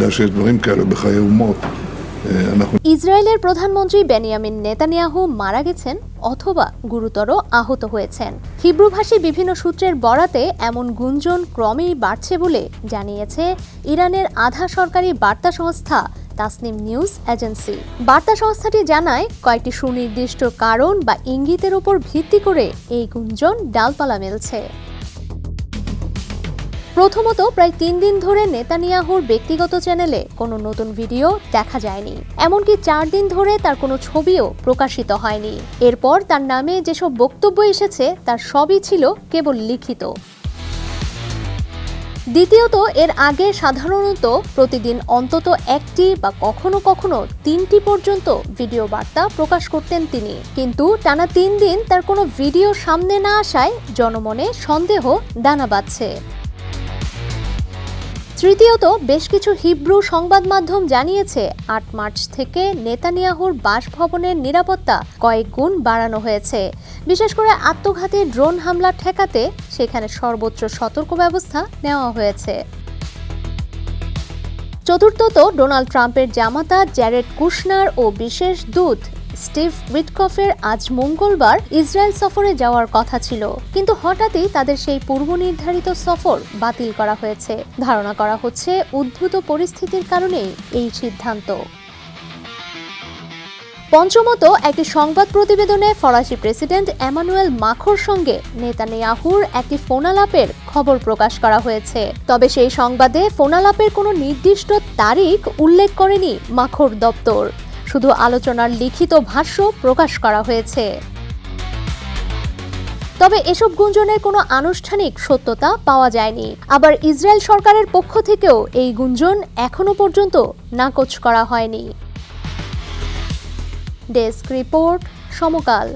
יודע שיש דברים כאלה בחיי אומות. ইসরায়েলের প্রধানমন্ত্রী Benjamin Netanyahu মারা গেছেন অথবা গুরুতর আহত হয়েছেন। হিব্রুভাষী বিভিন্ন সূত্রের বরাতে এমন গুঞ্জন ক্রমেই বাড়ছে বলে জানিয়েছে ইরানের আধা সরকারি বার্তা সংস্থা তাসনিম নিউজ এজেন্সি। বার্তা সংস্থাটি জানায়, কয়েকটি সুনির্দিষ্ট কারণ বা ইঙ্গিতের উপর ভিত্তি করে এই গুঞ্জন ডালপালা মেলছে। প্রথমত, প্রায় ৩ দিন ধরে নেতানিয়াহুর ব্যক্তিগত চ্যানেলে কোনো নতুন ভিডিও দেখা যায়নি। এমনকি ৪ দিন ধরে তার কোনো ছবিও প্রকাশিত হয়নি। এরপর তার নামে যেসব বক্তব্য এসেছে তার সবই ছিল কেবল লিখিত। দ্বিতীয়ত, এর আগে সাধারণত প্রতিদিন অন্তত একটি বা কখনো কখনো ৩টি পর্যন্ত ভিডিও বার্তা প্রকাশ করতেন তিনি। কিন্তু টানা ৩ দিন তার কোনো ভিডিও সামনে না আসায় জনমনে সন্দেহ দানা বাঁধছে। তৃতীয়ত, বেশ কিছু হিব্রু সংবাদ মাধ্যম জানিয়েছে ৮ মার্চ থেকে নেতানিয়াহুর বাসভবনের নিরাপত্তা কয়েক গুণ বাড়ানো হয়েছে। বিশেষ করে আত্মঘাতী ড্রোন হামলা ঠেকাতে সেখানে সর্বোচ্চ সতর্ক ব্যবস্থা নেওয়া হয়েছে। চতুর্থত, ডোনাল্ড ট্রাম্পের জামাতা জ্যারেড কুশনার ও বিশেষ দূত স্টিভ উইটকফের আজ মঙ্গলবার ইসরায়েল সফরে যাওয়ার কথা ছিল, কিন্তু হঠাৎই তাদের সেই পূর্ব নির্ধারিত সফর বাতিল করা হয়েছে। ধারণা করা হচ্ছে উদ্ভূত পরিস্থিতির কারণেই এই সিদ্ধান্ত। পঞ্চমত, একটি সংবাদ প্রতিবেদনে ফরাসি প্রেসিডেন্ট এমানুয়েল মাখোর সঙ্গে নেতানিয়াহুর একটি ফোনালাপের খবর প্রকাশ করা হয়েছে। তবে সেই সংবাদে ফোনালাপের কোনো নির্দিষ্ট তারিখ উল্লেখ করেনি মাখোর দপ্তর। শুধু আলোচনার লিখিত ভাষ্য প্রকাশ করা হয়েছে। তবে এসব গুঞ্জনের কোনো আনুষ্ঠানিক সত্যতা পাওয়া যায়নি। আবার ইসরায়েল সরকারের পক্ষ থেকেও এই গুঞ্জন এখনো পর্যন্ত নাকচ করা হয়নি। ডেস্ক রিপোর্ট, সমকাল।